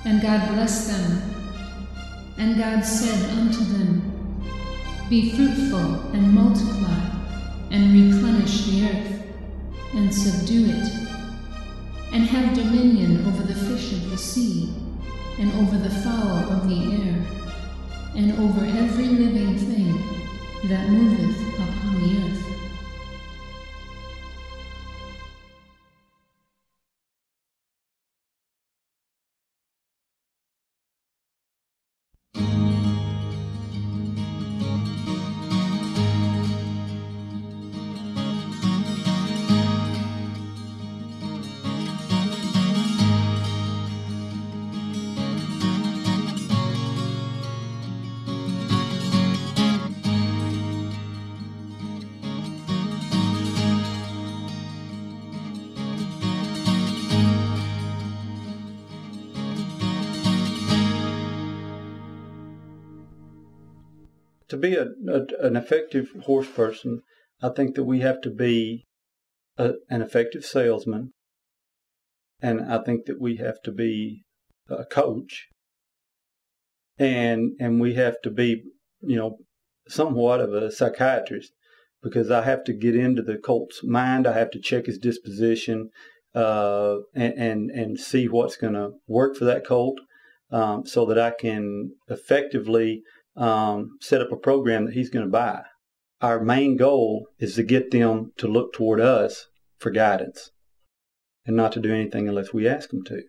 And God blessed them. And God said unto them, Be fruitful, and multiply, and replenish the earth, and subdue it, and have dominion over the fish of the sea, and over the fowl of the air, and over every living thing that moveth upon the earth. To be an effective horse person, I think that we have to be an effective salesman, and I think that we have to be a coach, and we have to be, somewhat of a psychiatrist, because I have to get into the colt's mind. I have to check his disposition, and see what's going to work for that colt, so that I can effectively set up a program that he's going to buy. Our main goal is to get them to look toward us for guidance and not to do anything unless we ask them to.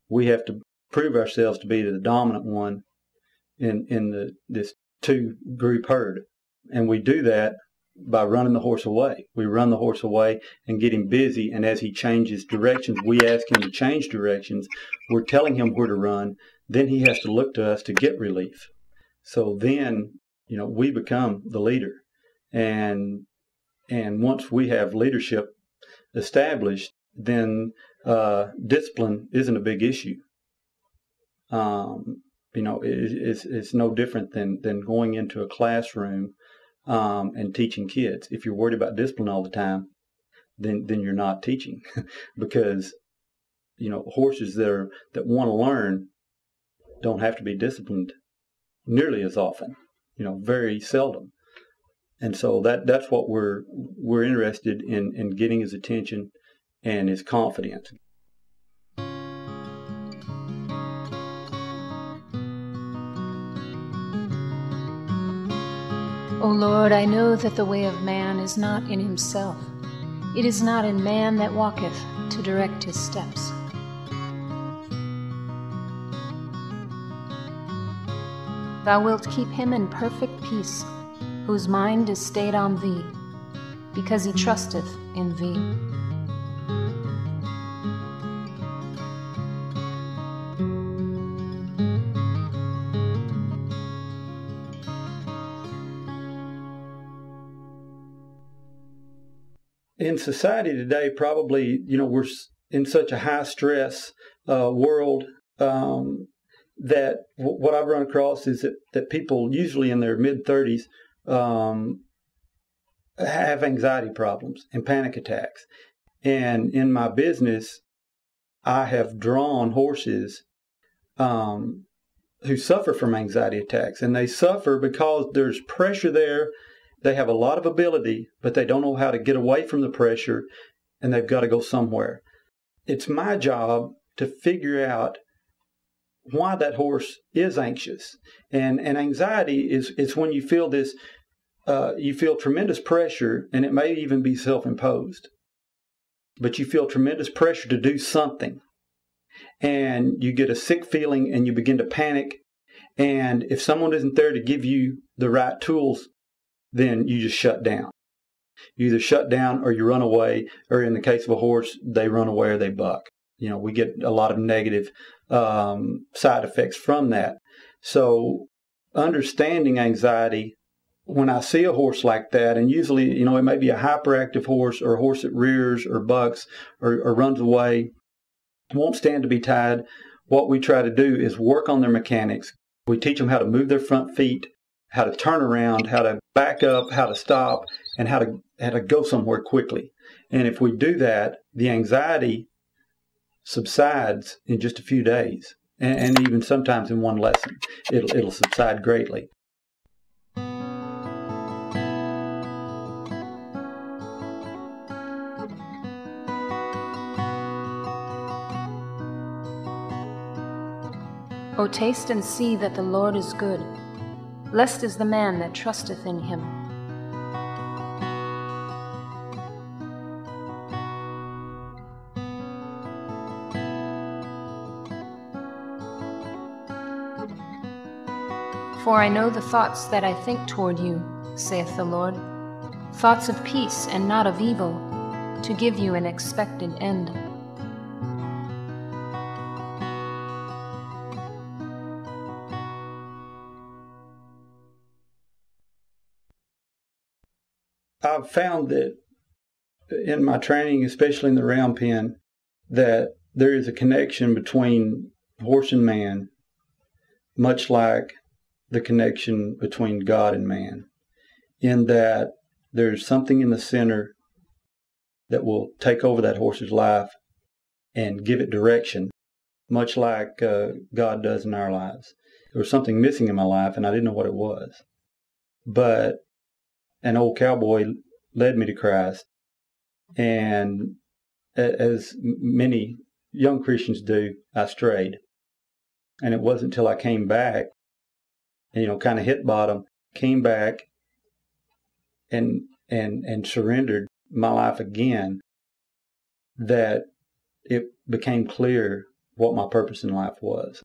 We have to prove ourselves to be the dominant one in this two-group herd. And we do that by running the horse away. We run the horse away and get him busy, and as he changes directions, we ask him to change directions. We're telling him where to run. Then he has to look to us to get relief. So then, we become the leader. And once we have leadership established, then discipline isn't a big issue. It's no different than going into a classroom and teaching kids. If you're worried about discipline all the time, then you're not teaching. Because, horses that want to learn don't have to be disciplined nearly as often, very seldom. And so that's what we're interested in getting his attention and his confidence. O Lord, I know that the way of man is not in himself. It is not in man that walketh to direct his steps. Thou wilt keep him in perfect peace, whose mind is stayed on thee, because he trusteth in thee. In society today, probably, we're in such a high stress world, that what I've run across is that people usually in their mid-30s have anxiety problems and panic attacks. And in my business, I have drawn horses who suffer from anxiety attacks. And they suffer because there's pressure there. They have a lot of ability, but they don't know how to get away from the pressure, and they've got to go somewhere. It's my job to figure out why that horse is anxious. And anxiety is when you feel this, you feel tremendous pressure, and it may even be self-imposed. But you feel tremendous pressure to do something. And you get a sick feeling, and you begin to panic. And if someone isn't there to give you the right tools, then you just shut down. You either shut down or you run away, or in the case of a horse, they run away or they buck. We get a lot of negative side effects from that. So understanding anxiety, when I see a horse like that, and usually, it may be a hyperactive horse or a horse that rears or bucks or runs away, won't stand to be tied, what we try to do is work on their mechanics. We teach them how to move their front feet, how to turn around, how to back up, how to stop, and how to go somewhere quickly. And if we do that, the anxiety subsides in just a few days. and even sometimes in one lesson, it'll subside greatly. O taste and see that the Lord is good. Blessed is the man that trusteth in him. For I know the thoughts that I think toward you, saith the Lord, thoughts of peace and not of evil, to give you an expected end. I've found that in my training, especially in the round pen, that there is a connection between horse and man, much like the connection between God and man, in that there's something in the center that will take over that horse's life and give it direction, much like God does in our lives. There was something missing in my life, and I didn't know what it was. But an old cowboy led me to Christ, and as many young Christians do, I strayed. And it wasn't until I came back and, kind of hit bottom, came back and surrendered my life again, that it became clear what my purpose in life was.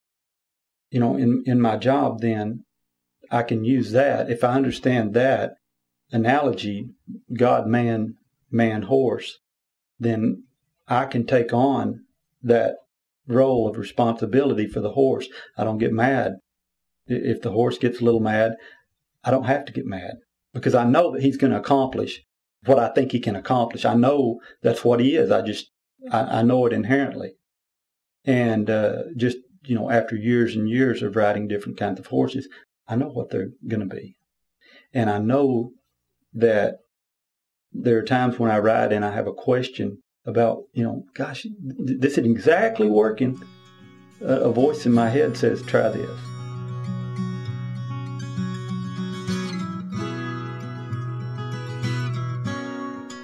In my job then, I can use that. If I understand that analogy, God, man, man, horse, then I can take on that role of responsibility for the horse. I don't get mad. If the horse gets a little mad, I don't have to get mad, because I know that he's going to accomplish what I think he can accomplish. I know that's what he is. I know it inherently. And just, after years and years of riding different kinds of horses, I know what they're going to be. And I know that there are times when I ride and I have a question about, gosh, this isn't exactly working. A voice in my head says, try this.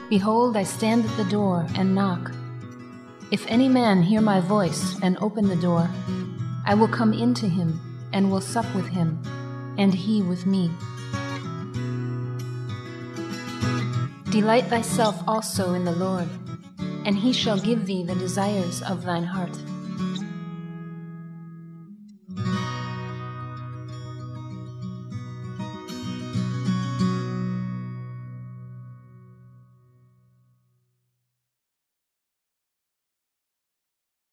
Behold, I stand at the door and knock. If any man hear my voice and open the door, I will come into him and will sup with him, and he with me. Delight thyself also in the Lord, and he shall give thee the desires of thine heart.